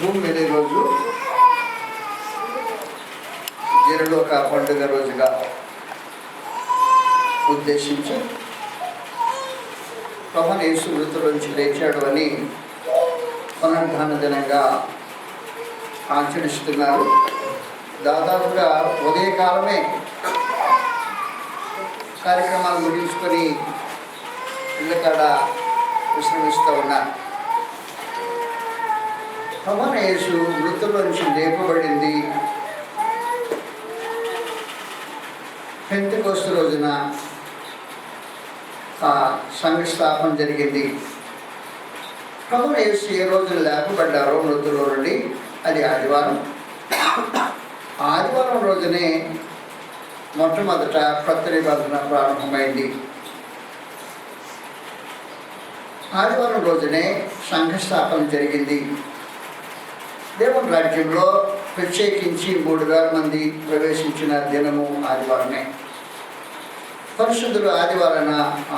భూమి మీద రోజు జనులోక పండుగ రోజుగా ఉద్దేశించి ప్రభువైన యేసు మృతుల్లోంచి లేచాడు అని పునరుద్ధాన దినంగా ఆచరిస్తున్నారు. దాదాపుగా ఉదయకాలమే కార్యక్రమాలు ముగించుకొని ఇళ్ళ కాడ విశ్రమిస్తూ ఉన్నారు. ప్రభువైన యేసు మృతుల్లో నుంచి లేపబడింది పెంతెకోస్తు రోజున సంఘస్థాపన జరిగింది. ప్రభువైన యేసు ఏ రోజున లేపబడ్డారో మృతుల్లో నుండి అది ఆదివారం. ఆదివారం రోజునే మొట్టమొదట కొత్త నిబంధన ప్రారంభమైంది. ఆదివారం రోజునే సంఘస్థాపన జరిగింది. దేవుని రాజ్యంలో ప్రత్యేకించి 3000 మంది ప్రవేశించిన దినము ఆదివారమే. పరిశుద్ధులు ఆదివారాన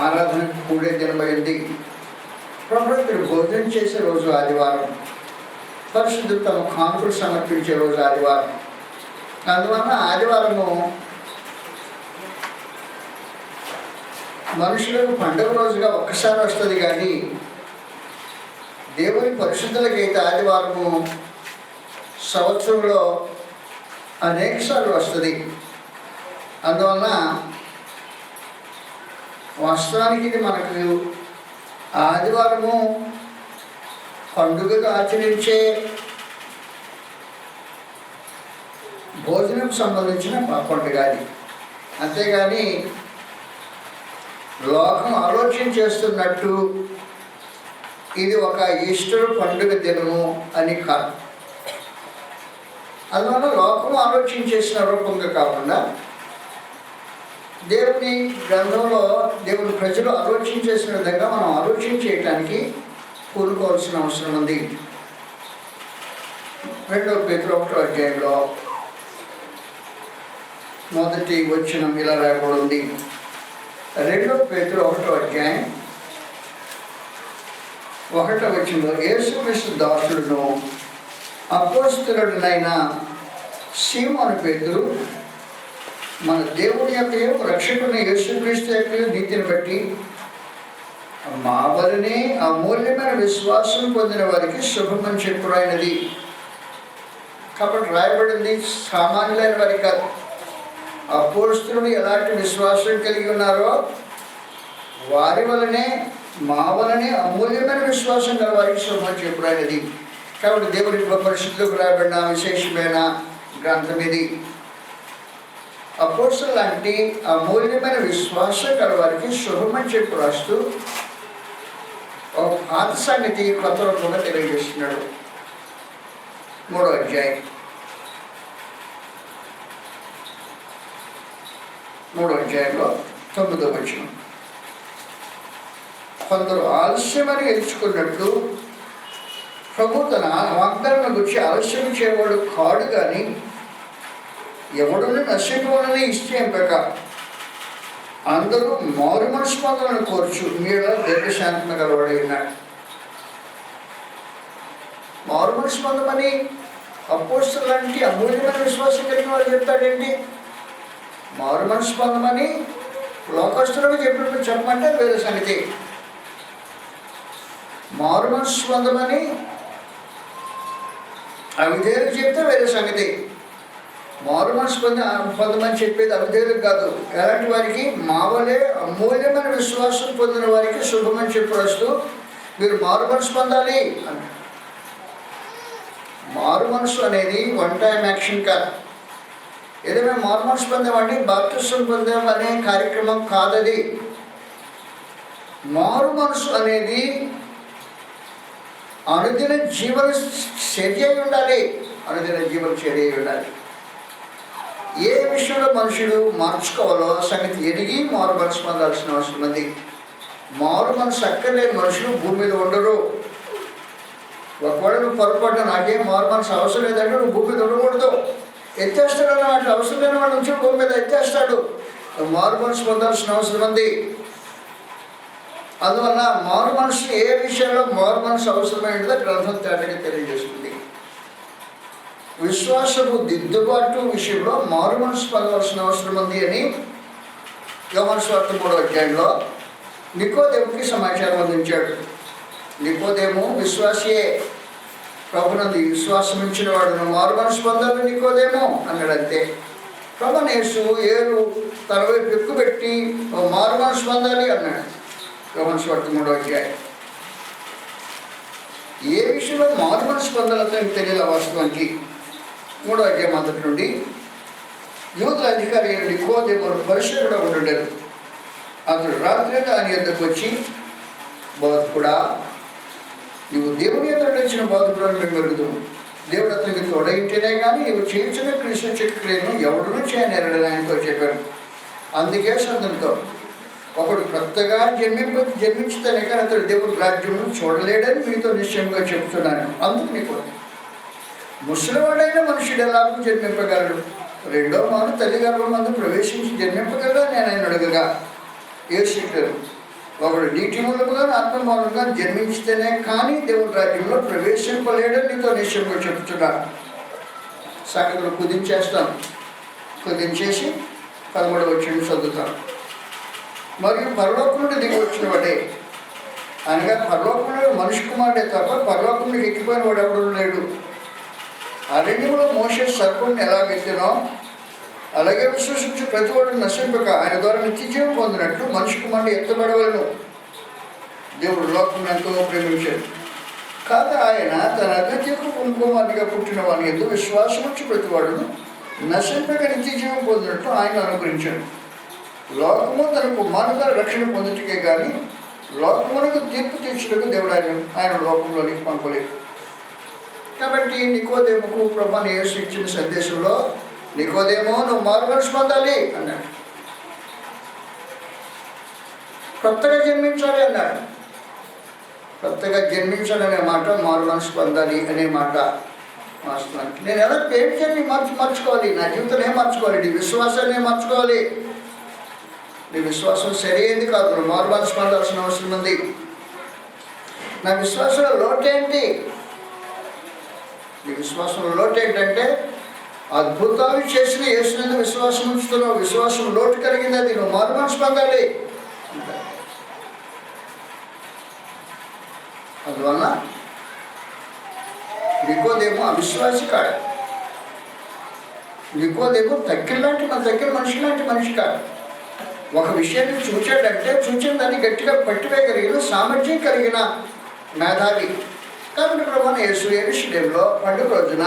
ఆరాధనకు కూడే దినమైంది. ప్రభుత్వం భోజనం చేసే రోజు ఆదివారం. పరిశుద్ధులు తమ కానుకలు సమర్పించే రోజు ఆదివారం. అందువలన ఆదివారము మనుషులకు పండుగ రోజుగా ఒక్కసారి వస్తుంది, కానీ దేవుని పరిశుద్ధులకైతే ఆదివారము సంవత్సరంలో అనేక సార్లు వస్తుంది. అందువలన వాస్తవానికి ఇది మనకు ఆదివారము పండుగగా ఆచరించే భోజనం సంబంధించిన పండుగ అది. అంతేగాని లోకం ఆలోచన చేస్తున్నట్టు ఇది ఒక ఈస్టర్ పండుగ దినము అని కాదు. అందువల్ల లోకం ఆలోచన చేసిన రూపంగా కాకుండా దేవుని గ్రంథంలో దేవుని ప్రజలు ఆలోచన చేసిన విధంగా మనం ఆలోచన చేయడానికి కూరుకోవాల్సిన అవసరం ఉంది. 2 పేతురు 1వ అధ్యాయంలో మొదటి వచనం ఇలా రాయబడింది. 2 పేతురు 1వ అధ్యాయం 1వ వచనంలో యేసుక్రీస్తు దాసుడును అపోస్తలుడైన సీమోను పేతురు మన దేవుని యొక్క రక్షకుని యేసుక్రీస్తు యొక్క నీతిని బట్టి మా వలనే అమూల్యమైన విశ్వాసం పొందిన వారికి శుభమని చెప్పుడైనది. కాబట్టి రాయబడింది సామాన్యులైన వారికి కాదు. అపోస్తలుడు ఎలాంటి విశ్వాసం కలిగి ఉన్నారో వారి వలనే మా వలనే అమూల్యమైన విశ్వాసం గల వారికి శుభమని చెప్పుడైనది. కాబట్టి దేవుడి పరిశుద్ధులకు రాయబడిన విశేషమైన గ్రంథం ఇది. అపోస్తలులు లాంటి అమూల్యమైన విశ్వాసం గల వారికి శుభమని చెప్పి రాస్తూ ఒక పాత సంగతి కొత్త రూపంగా తెలియజేస్తున్నాడు. 3వ అధ్యాయం 3వ అధ్యాయంలో 9వ వచనం. కొందరు ఆలస్యమని ఎంచుకున్నట్లు ప్రభు తన వాగ్దానం గురించి ఆలస్యం చేయవాడు కాడు, కానీ ఎవడుని నశింపవాలని ఇష్టంపక అందరూ మారు మనసు పొందాలని కోర్చు మీడ దీర్ఘశాంతం గలవాడై ఉన్నాడు. మారు మనసు పొందమని అపోస్తలులు లాంటి అమూల్యమైన విశ్వాసం కలిగిన వాళ్ళు చెప్తాడేంటి? మారు మనసు పొందమని లోకస్తులకు చెప్పినప్పుడు చెప్పమంటే వేరే సంగతి. మారు మనసు పొందమని అవిధేయులకు చెప్తే వేరే సంగతి. మారు మనసు పొందమని చెప్పేది అవిధేయులకు కాదు, ఎలాంటి వారికి మావలే అమూల్యమైన విశ్వాసం పొందిన వారికి శుభమని చెప్పి వస్తూ మీరు మారు మనసు పొందాలి అంట. మారు మనసు అనేది వన్ టైం యాక్షన్ కాదు. ఏదైనా మారు మనసు పొందామంటే బాప్తిస్మం పొందాం అనే కార్యక్రమం కాదది. మారు మనసు అనేది అనుదిన జీవన చర్య ఉండాలి. అనుదిన జీవన చర్య ఉండాలి. ఏ విషయంలో మనుషుడు మార్చుకోవాలో సంగతి ఎదిగి మారు మనసు పొందాల్సిన అవసరం ఉంది. మారు మనసు అక్కర్లేని మనుషులు భూమి మీద ఉండరు. ఒకవేళ నువ్వు పొరపాటు నాకేం మారు మనసు అవసరం లేదంటే నువ్వు భూమి మీద ఉండకూడదు. ఎత్తేస్తాడు అన్నమాట. అవసరం లేని వాడు నుంచి భూమి మీద ఎత్తేస్తాడు. మారు మనసు పొందాల్సిన అవసరం ఉంది. అందువల్ల మారు మనసు ఏ విషయంలో మారు మనసు అవసరమైనదో గ్రంథం తేటగా తెలియజేస్తుంది. విశ్వాసపు దిద్దుబాటు విషయంలో మారు మనసు పొందవలసిన అవసరం ఉంది అని యోహాను సువార్త 3వ అధ్యాయంలో నికోదేముకి సమాచారం అందించాడు. నికోదేము విశ్వాసియే, ప్రభునందు విశ్వాసం ఇచ్చిన వాడు మారు మనసు పొందాలి నికోదేమో అన్నాడు. అంతే. ప్రభువైన యేసు ఏరు తన వైపు ఎక్కుపెట్టి మారు మనసు పొందాలి అన్నాడు. యోహాను సువార్త 3వ అధ్యాయం. ఏ విషయంలో మారు మనసు పొందాలో తెలియదు. వాస్తవానికి 3వ అధ్యాయం మొదటి నుండి యూదుల అధికారి నికోదేము పరిశీలన ఉండేది. అతడు రాత్రి ఆయన యొద్దకు వచ్చి, బోధకుడా, నువ్వు దేవుని ఎదుట నడిచిన బోధకుడు మేము మెరుగుతాము. దేవుడు అతనికి తోడైంటేనే కానీ నువ్వు చేయించిన సూచక క్రియను ఎవడూ చేయనేరడని ఆయనతో చెప్పాడు. అందుకే సంతంతో ఒకడు కొత్తగా జన్మించితేనే కానీ అతడు దేవుడి రాజ్యం చూడలేడని మీతో నిశ్చయంగా చెప్తున్నాను. అందుకు నీకు ముసలివాడైన మనుషుడు ఎలాగూ జన్మింపగలడు? రెండో మాను తల్లి గర్భమందు ప్రవేశించి జన్మింపగలడా నేను ఆయన అడగగా, యేసు ఒకడు నీటి మూలముగా ఆత్మ మూలంగా జన్మించితేనే కానీ దేవుడి రాజ్యంలో ప్రవేశింపలేడని నీతో నిశ్చయంగా చెప్తున్నాను. సంగతులు కుదించేసి 13వ వచనం చదువుతాం. మరియు పరలోకం నుండి దిగి వచ్చిన వాడే, అనగా పరలోకంలో మనిషి కుమారుడే తప్ప పరలోకం నుండి ఎక్కిపోయిన వాడు ఎవడూ లేడు. అరణ్యంలో మోషే సర్పంని ఎలాగెత్తినో అలాగే విశ్వసించి ప్రతివాడు నశింపక ఆయన ద్వారా నిత్యజీవం పొందినట్లు మనిషి కుమారుడు ఎత్తబడవలను. దేవుడు లోకం ఎంతో ప్రేమించాడు కాదు, ఆయన తన అద్వితీయ కుమారుడిగా పుట్టిన వాని ఎందు విశ్వాసం వచ్చి ప్రతివాడును నశింపక నిత్యజీవం పొందినట్లు ఆయన అనుగ్రహించాడు. లోకము తన కుమారుడుగా రక్షణ పొందుటకే కానీ లోకమునకు తీర్పు తీర్చుటకు దేవుడు ఆయన లోకంలోనికి పంపలేదు. కాబట్టి నికోదేముకు ప్రభువైన యేసు ఇచ్చిన సందేశంలో, నికోదేమో నువ్వు మారు మనసు పొందాలి అన్నాడు. కొత్తగా జన్మించాలి అన్నాడు. కొత్తగా జన్మించాలనే మాట, మారు మనసు పొందాలి అనే మాట వాస్తవానికి నేను ఎలా పేరు మార్చుకోవాలి, నా జీవితం ఏం మార్చుకోవాలి, నీ విశ్వాసాన్ని ఏం మార్చుకోవాలి. నీ విశ్వాసం సరైనది కాదు, నువ్వు మారు మనసు పొందాల్సిన అవసరం ఉంది. నా విశ్వాసంలో లోటేంటి? నీ విశ్వాసంలో లోటు ఏంటంటే అద్భుతాలు చేసిన యేసునందు విశ్వాసం ఉంచుతున్నావు, విశ్వాసం లోటు కలిగింది, అది నువ్వు మారు మనసు పొందాలి. అందువల్ల నికోదేము అవిశ్వాసి కాడు. నికోదేము మన దగ్గర మనిషి లాంటి మనిషి కాదు. ఒక విషయాన్ని చూచాడంటే చూచిన దాన్ని గట్టిగా పట్టివేయగలిగిన సామర్థ్యం కలిగిన మేధావి. కాబట్టి ప్రభువైన యేసు యెరూషలేములో పండుగ రోజున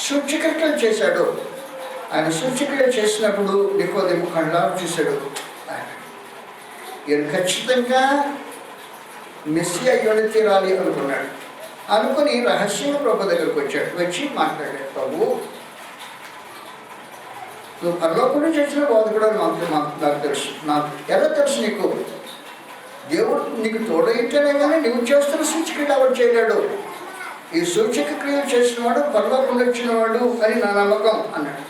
సూచక్రియలు చేశాడు. ఆయన సూచక్రియలు చేసినప్పుడు నికోదేము కళ్ళారా చూశాడు. ఈయన ఖచ్చితంగా మెస్సియా అయ్యి తీరాలి అనుకున్నాడు. అనుకుని రహస్యంగా ప్రభు దగ్గరకు వచ్చి మాట్లాడాడు, ప్రభు నువ్వు పరలోకంలో చేసిన బోధకుడు నాకు తెలుసు. నాకు ఎలా తెలుసు? నీకు దేవుడు నీకు తోడైతేనే కానీ నువ్వు చేస్తున్న సూచక్రియలు ఎవరు చేయలేడు. ఈ సూచక క్రియలు చేసినవాడు పరలోకంలో వచ్చినవాడు అని నా నమ్మకం అన్నాడు.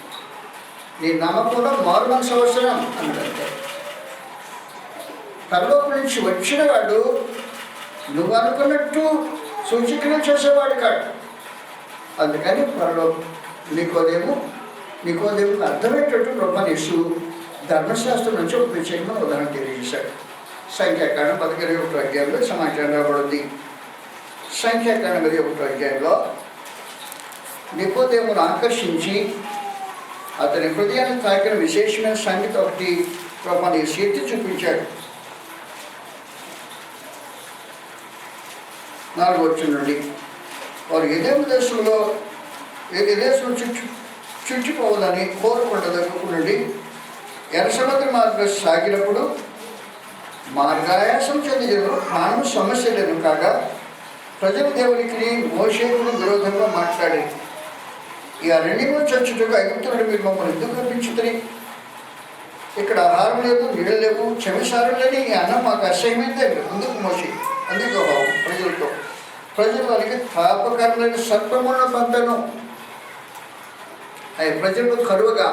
నీ నమ్మకంలో మారు మనసు అవసరం అన్నాడు. పరలోకం నుంచి వచ్చినవాడు నువ్వు అనుకున్నట్టు సూచక్రియలు చేసేవాడు కాదు. అందుకని నికోదేముకు అర్థమయ్యేటట్టు ప్రభువైన యేసు ధర్మశాస్త్రం నుంచి ఒక ప్రత్యేకమైన ఉదాహరణ తెలియజేశాడు. సంఖ్యాకాండం 11వ అధ్యాయంలో సమాచారం రాబడింది. సంఖ్యాకాండం 11వ అధ్యాయంలో నికోదేమును ఆకర్షించి అతని హృదయాన్ని తాకిన విశేషమైన సంగతి ఒకటి ప్రభువైన యేసు ఎత్తి చూపించాడు. 4వ వచనం నుండి వారు ఎదేము దేశంలో చుచ్చిపోవాలని కోరుకుంట దగ్గర నుండి ఎర్ర సముద్ర మార్గం సాగినప్పుడు మార్గాయాసం చెందిన ప్రాణ సమస్యలను కాగా ప్రజలు దేవునికి మోషేకు విరోధంగా మాట్లాడేది. ఈ అరణ్యంలో చచ్చుటకు ఐగుప్తుడు మీరు మమ్మల్ని ఎందుకు రప్పించుతుంది? ఇక్కడ ఆహారం లేదు, నీళ్ళు లేవు, చెమిసారం లేని ఈ అన్నం మాకు అసహ్యమైందే. అందుకు ప్రజలు వారికి తాపకరమైన సర్పములను పంపను. అవి ప్రజలకు కరువుగా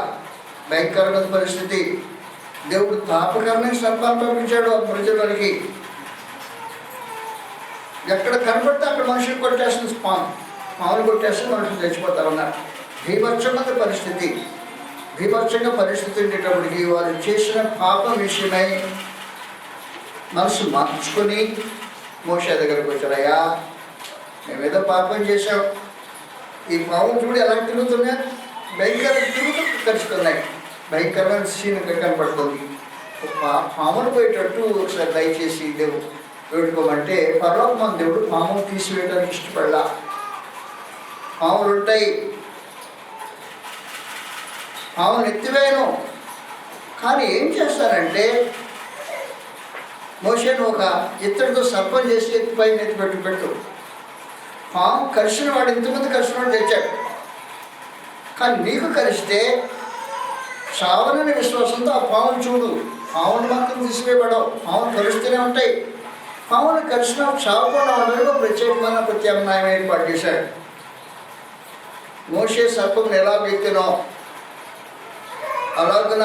భయంకరమైన పరిస్థితి. దేవుడు తాపకరమైన సర్పాలు పంపించాడు ఆ ప్రజలకి. ఎక్కడ కనబడితే అక్కడ మనుషులు కొట్టేస్తుంది, పాములు కొట్టేస్తే మనుషులు చచ్చిపోతారన్నారు. భీభత్సమైన పరిస్థితి. భీభత్సంగా పరిస్థితి ఉండేటప్పటికి వారు చేసిన పాపం విషయమై మనసు మార్చుకొని మోషే దగ్గరకు వచ్చారు. అయ్యా, మేమేదో పాపం చేశాం, ఈ పావులు చూడు ఎలా తిరుగుతున్నాయి, భయంకర కలుస్తున్నాయి, భయంకరమైన సీన్ కనపడుతుంది. పాములు పోయేటట్టు ఒకసారి దయచేసి దేవుడు వేడుకోమంటే పరలోకమందు దేవుడు పాములు తీసివేయడానికి ఇష్టపడలా. పాములు ఉంటాయి, పాములు ఎత్తివేయను. కానీ ఏం చేస్తారంటే మోషేను ఒక ఇత్తడితో సర్పం చేసి ఎత్తిపై పెట్టు. పాము కరిసిన వాడు ఇంతమంది కరిసిన వాడు తెచ్చాడు. కానీ నీకు కరిస్తే చావనని విశ్వాసంతో ఆ పాములు చూడు, పాములు మాత్రం తీసివేయబడవు, పాములు కలుస్తూనే ఉంటాయి. పాములు కలిసిన చావకుండా ఉండడానికి ప్రత్యేకమైన ప్రత్యామ్నాయం ఏర్పాటు చేశాడు. మోషే సర్పం ఎలా వ్యక్తినో అలాగున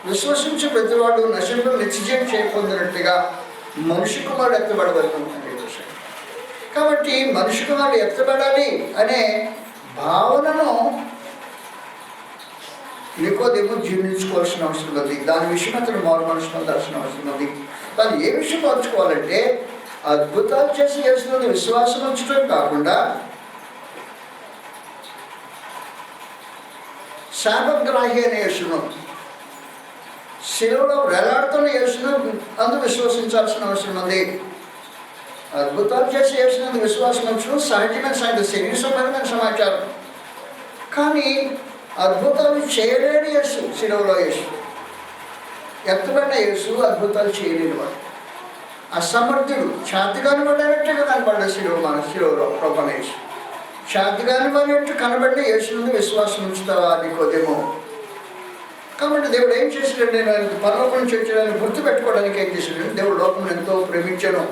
విశ్వసించి ప్రతివాడు నశింపు నిత్యజీవం చేయబొందినట్టుగా మనిషి కుమారుడు ఎత్తబడవలను అనే విషయం. కాబట్టి మనిషి కుమారుడు ఎత్తబడాలి అనే భావనను నికోదేమో జీర్ణించుకోవాల్సిన అవసరం ఉంది. దాని విషయం అతను మారు మనసు పొందాల్సిన అవసరం ఉంది. దాన్ని ఏ విషయం మార్చుకోవాలంటే అద్భుతాలు చేసి చేస్తున్నది విశ్వాసం ఉంచడం కాకుండా శాపగ్రాహి అనే యేసును, శిలువలో వేలాడుతున్న యేసును అందు విశ్వసించాల్సిన అవసరం ఉంది. అద్భుతాలు చేసి యేసునందు విశ్వాసం ఉంచడం సహజమైన సంగతి, శరీర సంబంధమైన సమాచారం. కానీ అద్భుతాలు చేయలేని యేసు, శిలువలో యేసు, ఎత్తబడిన యేసు అద్భుతాలు చేయలేని వాడు, అసమర్థుడు, ఛాతి కనబడినట్టుగా కనబడ్డ శిలువలో ప్రభు యేసు. ఛాతి కనబడినట్టు కనబడిన యేసునందు విశ్వాసం ఉంచుతావా నికోదేమో? కాబట్టి దేవుడు ఏం చేశాడు? నేను ఆయన పరలోకం నుంచి వచ్చేదాన్ని గుర్తుపెట్టుకోవడానికి ఏం చేశాడు? దేవుడు లోకం ఎంతో ప్రేమించాను.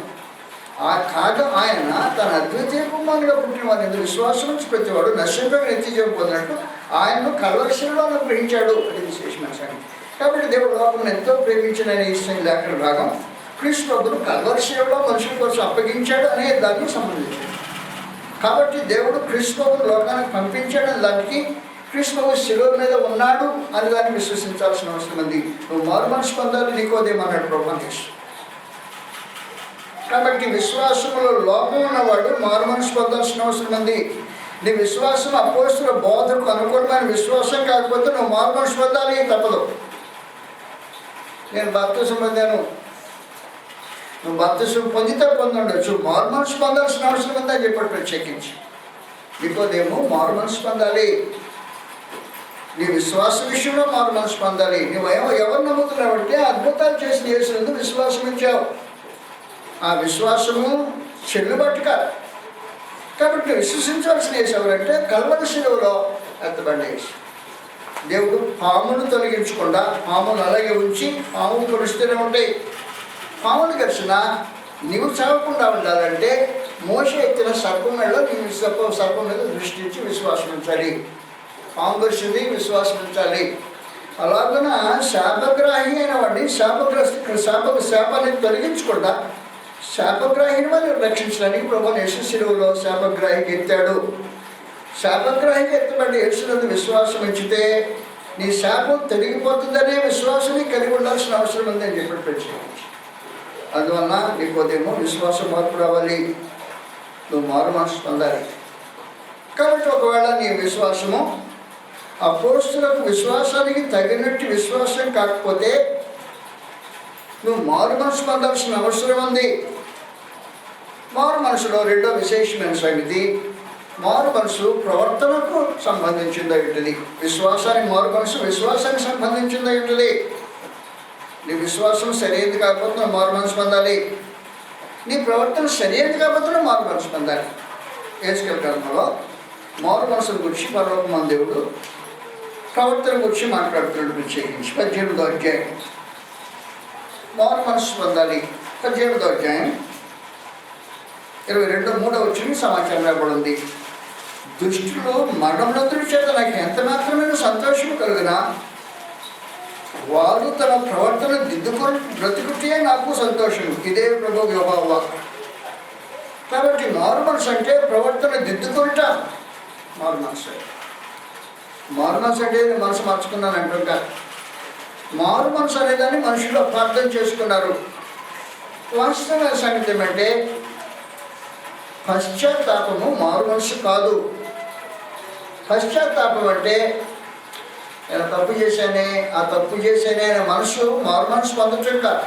కాగా ఆయన తన అద్వితీయ కుమారుడుగా పుట్టిన వారిని ఎందుకు విశ్వాసం నుంచి ప్రతివాడు నశ్యంగా నిత్యజీవం పొందినట్టు ఆయన్ను కల్వరిశిలలో అనుగ్రహించాడు. అది విశేషమైన సంగతి. కాబట్టి దేవుడు లోకం ఎంతో ప్రేమించిన ఇష్టం లేఖన భాగం క్రీస్తు ప్రభువును కల్వరిశిలలో మనుషుల కోసం అప్పగించాడు అనే దానికి సంబంధించింది. కాబట్టి దేవుడు క్రీస్తు ప్రభువును లోకానికి పంపించాడని దానికి క్రీస్తు ప్రభువు శిలువ మీద ఉన్నాడు అని దాన్ని విశ్వసించాల్సిన అవసరం ఉంది. నువ్వు మారు మనసు పొందాలి నీకోదేమన్నాడు ప్రభు. కాబట్టి విశ్వాసంలో లోపం ఉన్నవాడు మారు మనసు పొందాల్సిన అవసరం ఉంది. నీ విశ్వాసం అపోస్తుల బోధకు అనుకూలమైన విశ్వాసం కాకపోతే నువ్వు మారు మనసు పొందాలి, తప్పదు. నేను బాప్తిసం పొందాను, నువ్వు బాప్తిసం పొందితే పొందుండొచ్చు, మారు మనసు పొందాల్సిన అవసరం ఉందని చెప్పాడు ప్రత్యేకించి. నీకోదేమో మారు మనసు పొందాలి, నీ విశ్వాస విషయంలో మారు మనసు పొందాలి. నువ్వేమో ఎవరు నమ్ముతున్నావంటే అద్భుతాలు చేసి చేసినందుకు విశ్వాసం ఇచ్చావు. ఆ విశ్వాసము చెల్లుబాటు కాదు. కాబట్టి విశ్వసించాల్సిన యేసు ఎవరంటే కల్వరి శిలువలో ఎత్తబడిన యేసు. దేవుడు పామును తొలగించకుండా పామును అలాగే ఉంచి, పాములు కలుస్తూనే ఉంటాయి. పాములు కలిసిన నీవు చావకుండా ఉండాలంటే మోషే ఎత్తిన సర్పం మీద నీవు సర్పం మీద దృష్టించి విశ్వాసం ఉంచాలి. పాము కలిసింది, విశ్వాసం ఉంచాలి. అలాగన శాపగ్రాహి అయిన వాడిని శాపాన్ని తొలగించకుండా శాపగ్రాహిని వారిని రక్షించడానికి ప్రభు యేసు శిలువలో శాపగ్రాహికి ఎత్తాడు. శాపగ్రాహికి ఎత్తబడి యేసునందు విశ్వాసం ఉంచితే నీ శాపం తొలగిపోతుందనే విశ్వాసాన్ని కలిగి ఉండాల్సిన అవసరం ఉందని చెప్పి ప్రత్యేకించి. అందువలన నీకోదేమో విశ్వాసం మార్పు రావాలి, నువ్వు మారు మనసు పొందాలి. కాబట్టి ఒకవేళ నీ విశ్వాసము అపోస్తులకు విశ్వాసానికి తగినట్టు విశ్వాసం కాకపోతే నువ్వు మారు మనసు పొందాల్సిన అవసరం ఉంది. మారు మనసులో రెండో విశేషమైన సంగతి, మారు మనసు ప్రవర్తనకు సంబంధించిందై ఉంటుంది. విశ్వాసానికి మారు మనసు విశ్వాసానికి సంబంధించిందై ఉంటుంది. నీ విశ్వాసం సరైనది కాకపోతే నువ్వు మారు మనసు పొందాలి. నీ ప్రవర్తన సరైనది కాకపోతే నువ్వు మారు మనసు పొందాలి. యేసుక్రీస్తు గ్రంథంలో మారు మనసును గురించి పరలోకమందు దేవుడు ప్రవర్తన గురించి మాట్లాడుతున్నాడు ప్రత్యేకించి. 18వ అధ్యాయం మారు మనసు పొందాలి. 18వ అధ్యాయం 22-3 వచ్చిన సమాచారం రాబడింది. దుష్టులు మరణమునందుడి చేత నాకు ఎంత మాత్రమైన సంతోషము కలిగినా వారు తన ప్రవర్తన దిద్దుకొని బ్రతుకుతే నాకు సంతోషం. ఇదే ప్రభు యెహోవా. కాబట్టి మారు మనసు అంటే ప్రవర్తన దిద్దుకొనుట మారు మనసు. మారు మనసు అంటే మనసు మార్చుకున్నాను అంటుంటారు. మారు మనసు అనేదాన్ని మనుషులు అపార్థం చేసుకున్నారు. వాస్తవ సంగతి ఏమంటే పశ్చాత్తాపము మారు మనసు కాదు. పశ్చాత్తాపం అంటే నేను తప్పు చేశానే, ఆ తప్పు చేశానే అనే మనసు మారు మనసు పొందటం కాదు.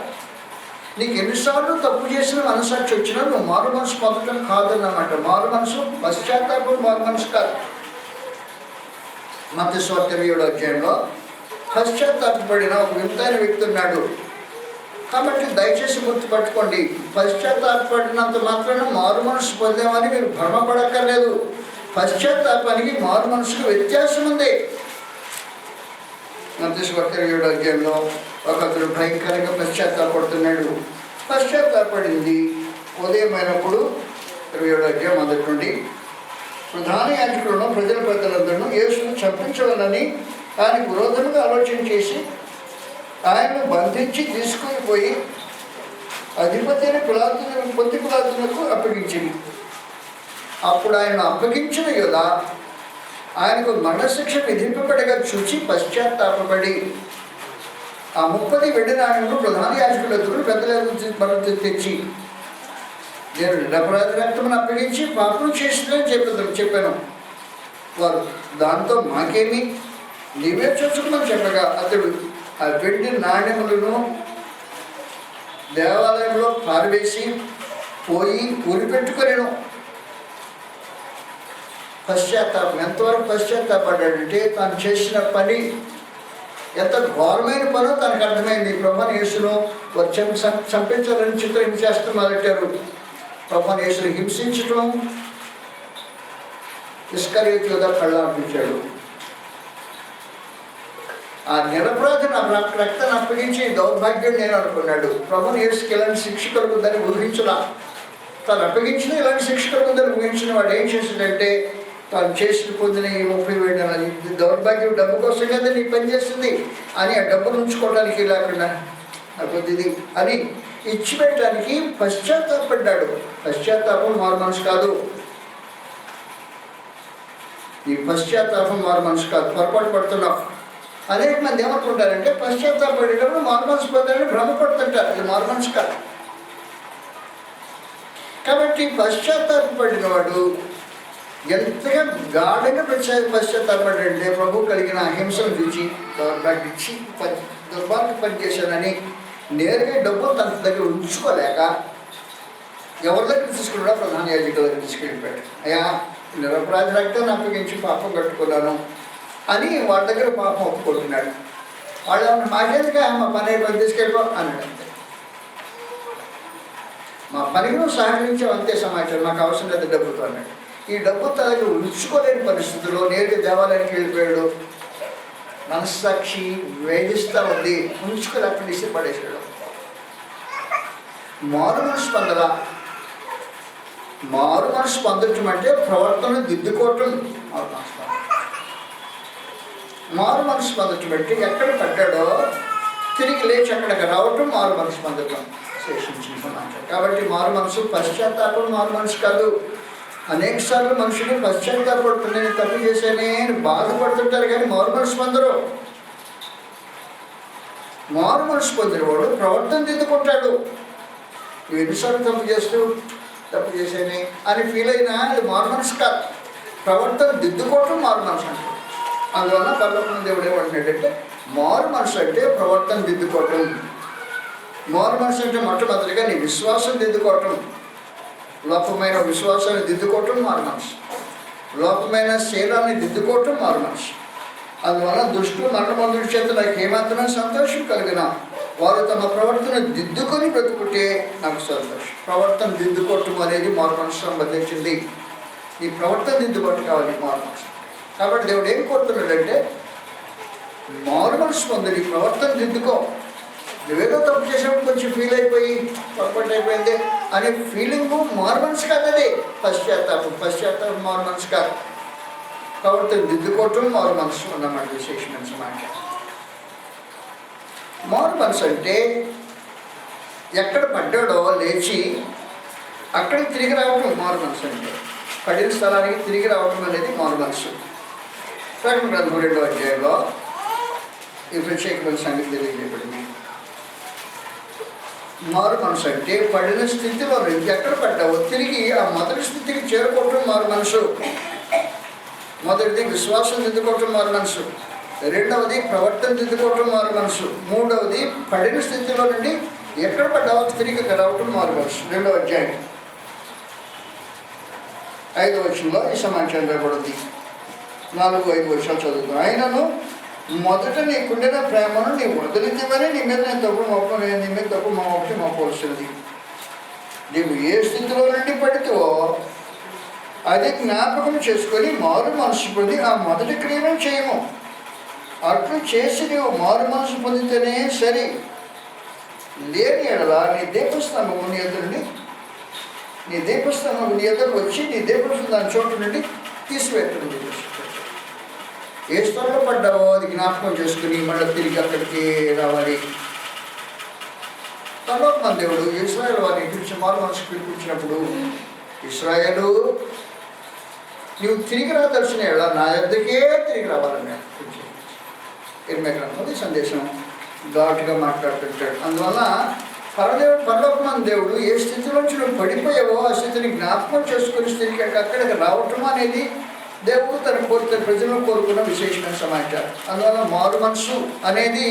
నీకు ఎన్నిసార్లు తప్పు చేసిన మనసాక్షి వచ్చినా నువ్వు మారు మనసు పొందటం కాదన్నమాట. మారు మనసు పశ్చాత్తాపం మారు మనసు కాదు. మత్తయి సువార్త 7వ అధ్యాయంలో పశ్చాత్తాపడిన ఒక వింతైన వ్యక్తి ఉన్నాడు. కాబట్టి దయచేసి గుర్తుపట్టుకోండి, పశ్చాత్తాపడినంత మాత్రాన మారు మనసు పొందామని మీరు భ్రమపడక్కర్లేదు. పశ్చాత్తాపానికి మారు మనసుకు వ్యత్యాసం ఉంది. మత్తయి సువార్త 7వ అధ్యాయంలో ఒకరు భయంకరంగా పశ్చాత్తాపడుతున్నాడు. పశ్చాత్తాపడింది ఉదయమైనప్పుడు 27వ అధ్యాయం మొదటి నుండి ప్రధాన యాజకులను ప్రజల పెద్దలందరూ యేసును చంపించవాలని ఆయనకు విరోధంగా ఆలోచన చేసి ఆయనను బంధించి తీసుకొని పోయి అధిపతి అయిన పిలాతునకు అప్పగించింది. అప్పుడు ఆయన అప్పగించిన యోధ ఆయనకు మరణశిక్ష విధింపబడగా చూచి పశ్చాత్తాపడి ఆ 30 వెండి నాణ్యములు ప్రధాన యాజకుల ఎదురు పెద్దల తెచ్చి నేను నిరపరాధి రక్తమును అప్పగించి పాపం చేసిందని చెప్పాను. వారు దాంతో మాకేమి, నీవే చూసుకున్నాను చెప్పగా అతడు ఆ వెండి నాణ్యములను దేవాలయంలో పారవేసి పోయి ఊరిపెట్టుకొనేను. పశ్చాత్తాపం ఎంతవరకు పశ్చాత్తాపడ్డాడంటే తాను చేసిన పని ఎంత ఘోరమైన పనో తనకు అర్థమైంది. ప్రభువుని యేసును వచ్చి చంపించాలని చిత్రహింసేస్తూ మొదలెట్టారు. ప్రభువుని యేసును హింసించడం ఇస్కరియోతు యూదా కళ్ళార్పించాడు. ఆ నిరపరాధి నా రక్తాన్ని అప్పగించి దౌర్భాగ్యం నేను అనుకున్నాడు. ప్రభువుని యేసుకి ఇలాంటి శిక్ష కలుగుతుందని ఊహించలా. తను అప్పగించిన ఇలాంటి శిక్ష కలుగుతుందని ఊహించిన వాడు ఏం చేసిందంటే తాను చేసి పొందిన ఈ 30 వేలు దౌర్భాగ్యం డబ్బు కోసం కదా నీ పని చేస్తుంది అని ఆ డబ్బును ఉంచుకోవడానికి లేకుండా కొద్దిది అని ఇచ్చిపెట్టడానికి పశ్చాత్తాపడ్డాడు. పశ్చాత్తాపం మారు మనసు కాదు. ఈ పశ్చాత్తాపం మారు మనసు కాదు. పొరపాటు పడుతున్నావు. అనేక మంది ఏమనుకుంటారంటే పశ్చాత్తాపడేటప్పుడు మారు మనసు పొందాలని భ్రమపడుతుంటారు. ఇది మారు మనసు కాదు. కాబట్టి పశ్చాత్తాపడిన వాడు ఎంతగా గాఢంగా పశ్చాత్తాపడంటే ప్రభు కలిగిన హింసను చూచి ఇచ్చి దుర్మార్గం పనిచేశానని నేరుగా డబ్బులు తన దగ్గర ఉంచుకోలేక ఎవరి దగ్గర తీసుకున్నాడో ప్రధాన యాజకుల దగ్గర తీసుకెళ్ళిపోయాడు. అయ్యా నిరపరాధి రక్తాన్ని అప్పగించి పాపం కట్టుకున్నాను అని వాళ్ళ దగ్గర పాపం ఒప్పుకుంటున్నాడు. వాళ్ళు మాకేందుగా మా పని అయిపోయి తీసుకెళ్ళిపో అన్నాడు. అంతే, మా పనికి నువ్వు సహకరించావు అంతే సమాచారం, నాకు అవసరం లేదు డబ్బుతో అన్నాడు. ఈ డబ్బు తన దగ్గర ఉంచుకోలేని పరిస్థితుల్లో నేరుగా దేవాలయానికి వెళ్ళిపోయాడు. మనస్సాక్షి వేధిస్తూ ఉంది, ఉంచుకోలేకుండా ఇస్తే పడేసాడు. మారు మనసు పొందలా. మారు మనసు పొందటం అంటే ప్రవర్తన దిద్దుకోవటం. మారు మనసు పొందటం అంటే ఎక్కడ పడ్డాడో తిరిగి లేచి అక్కడికి రావటం మారు మనసు పొందటం శేషించుకున్నాను. కాబట్టి మారు మనసు పశ్చాత్తాపం మారు మనసు కాదు. అనేక సార్లు మనుషులు పశ్చాత్తాపడుతుంది, నేను తప్పు చేశానే అని బాధపడుతుంటారు కానీ మారు మనసు పొందరు. మారు మనసు పొందినవాడు ప్రవర్తన దిద్దుకుంటాడు. నువ్వు ఎన్నిసార్లు తప్పు చేశానే అని ఫీల్ అయినా అది మారు మనసు కాదు. ప్రవర్తన దిద్దుకోవటం మారు మనసు అంటారు. అందువల్ల పరలోకం దేవుడు ఏమంటున్నాడంటే మారు మనసు అంటే ప్రవర్తన దిద్దుకోవటం. మారు మనసు అంటే మొట్టమొదటిగా నీ విశ్వాసం దిద్దుకోవటం. లోపమైన విశ్వాసాన్ని దిద్దుకోవటం మారు మనసు. లోపమైన శీలాన్ని దిద్దుకోవటం మారు మనసు. అందువల్ల దుష్టులు మరణమందుడి చేత నాకు ఏమాత్రం సంతోషం కలిగిన వారు తమ ప్రవర్తన దిద్దుకొని బ్రతుకుంటే నాకు సంతోషం. ప్రవర్తన దిద్దుకోవటం అనేది మారు మనసు సంబంధించింది. ఈ ప్రవర్తన దిద్దుబాటు కావాలి మారు మనసు. కాబట్టి దేవుడు ఏం కోరుతున్నాడంటే మారు మనసు పొంది నీ ప్రవర్తన దిద్దుకో. నువ్వేదో తప్పు చేసినప్పుడు కొంచెం ఫీల్ అయిపోయి పొరపాటు అయిపోయింది అనే ఫీలింగు మారు మనసు కాదు. అది పశ్చాత్తాపం మారు మనసు కాదు. కాబట్టి దిద్దుకోవటం మారు మనసు అన్నమాట విశేషమైన సమాచారం. మారు మనసు అంటే ఎక్కడ పడ్డాడో లేచి అక్కడికి తిరిగి రావటం మారు మనసు. అంటే పడిన స్థలానికి తిరిగి రావటం అనేది మారు మనసు. ప్రకటన గ్రంథం 2వ అధ్యాయంలో ఈ ప్రత్యేకమైన సంగతి తెలియజేయబడింది. మారు మనసు అంటే పడిన స్థితిలో ఎక్కడ పడ్డావో తిరిగి ఆ మొదటి స్థితికి చేరుకోవటం మారు మనసు. మొదటిది విశ్వాసం దిద్దుకోవటం మారు మనసు, రెండవది ప్రవర్తన దిద్దుకోవటం మారు మనసు, మూడవది పడిన స్థితిలో నుండి ఎక్కడ పడ్డావో తిరిగి రావటం మారు మనసు. 2వ అధ్యాయం 5వ వచనంలో ఈ సమాచారం రాబడింది. 4-5 వచనాలు చదువుతాను. అయినను మొదట నీకుండిన ప్రేమను నీ వదిలించమని నీ మీద నేను తప్పు నీ మీద తప్పు మోపవలసినది. నీవు ఏ స్థితిలో నుండి పడితే అది జ్ఞాపకం చేసుకొని మారు మనసు పొంది ఆ మొదటి క్రియను చేయము. అట్లు చేసి నీవు మారు మనసు పొందితేనే సరి. లేని ఎడల నీ దీపస్తంభము నీ ఎదురు వచ్చి నీ దీపస్తంభం దాని చోటు నుండి తీసివేస్తుంది. ఏ స్థలంలో పడ్డావో అది జ్ఞాపకం చేసుకుని మళ్ళీ తిరిగి అక్కడికి రావాలి. పరలోకమందు దేవుడు ఇశ్రాయేలు వారిని పిలిచి మారు మనసు పిలిపించినప్పుడు, ఇశ్రాయేలు నువ్వు తిరిగి రాదర్శన నా యొద్దకే తిరిగి రావాలని ఇర్మియా గ్రంథంలో సందేశం ఘాటుగా మాట్లాడుతుంటాడు. అందువల్ల పరలోకమందు దేవుడు ఏ స్థితిలోంచి నువ్వు పడిపోయావో ఆ స్థితిని జ్ఞాపకం చేసుకుని స్థితికి అక్కడికి రావటం అనేది దేవుడు తన ప్రజలను కోరుకున్న విశేషమైన సమాచారం. అందువల్ల మారు మనసు అనేది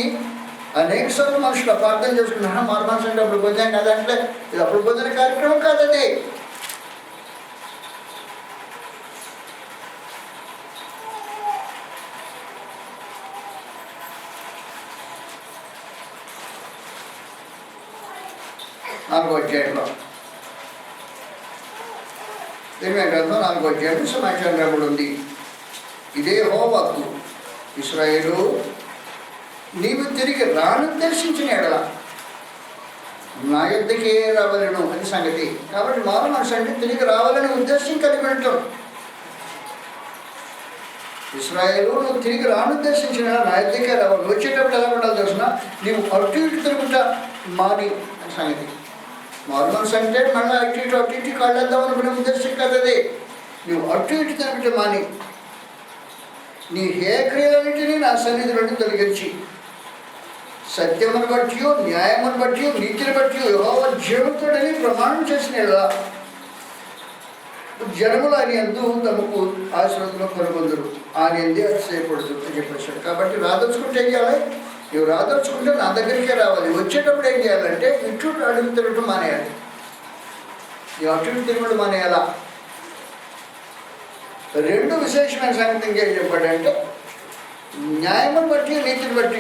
అనేక సార్లు మనుషులు అపార్థం చేసుకున్నా. మారు మనసు అంటే అప్పుడు భోజనం కాదంటే ఇది అప్పుడు భోజన కార్యక్రమం కాదండి. నాలుగో అధ్యాయంలో ఇర్మియా గ్రంథం 4వ అధ్యాయం సమాచారం రాబడి ఉంది. ఇదే యెహోవాకు, ఇశ్రాయేలు నీవు తిరిగి రానుద్దేశించిన ఎడల నా యొద్దకే రావాలను అని సంగతి. కాబట్టి మారు మనసు అంటే తిరిగి రావాలని ఉద్దేశం కలిగి ఉంటాం. ఇశ్రాయేలు నువ్వు తిరిగి రానుద్దేశించిన నా యొద్దకే రావాలి. వచ్చేటప్పుడు ఎలా ఉండాలి తెలిసిన, నీవు అటు ఇటు తిరుగుతా మాని అని సంగతి. మారు మనసు అంటే మళ్ళీ అటు ఇటు కాళ్ళేద్దాం అనుకునే ఉద్దేశం కదది. నువ్వు అటు ఇటు తిరుగుతా మాని నీ హే క్రియలన్నింటినీ నా సన్నిధి నుండి తొలగించి సత్యమును బట్టి న్యాయమును బట్టి నీతిని బట్టి యెహోవా జీవితుడని ప్రమాణం చేసిన జనములు ఆయన యందు తమకు ఆశీర్వాదంలో కొనుగొందరు, ఆయన ఎందు అతిశయపడుతుంది అని చెప్పేశాడు. కాబట్టి రాదర్చుకుంటే ఏం చేయాలి? నువ్వు రాదర్చుకుంటే నా దగ్గరికే రావాలి. వచ్చేటప్పుడు ఏం చేయాలంటే ఇటు అడుగు తిరగటం మానేయాలి. నువ్వు అటు ఇటు తిరగడం మానేయాలా? రెండు విశేషమైన సంగతి ఇంకేం చెప్పాడంటే న్యాయమును బట్టి నీతిని బట్టి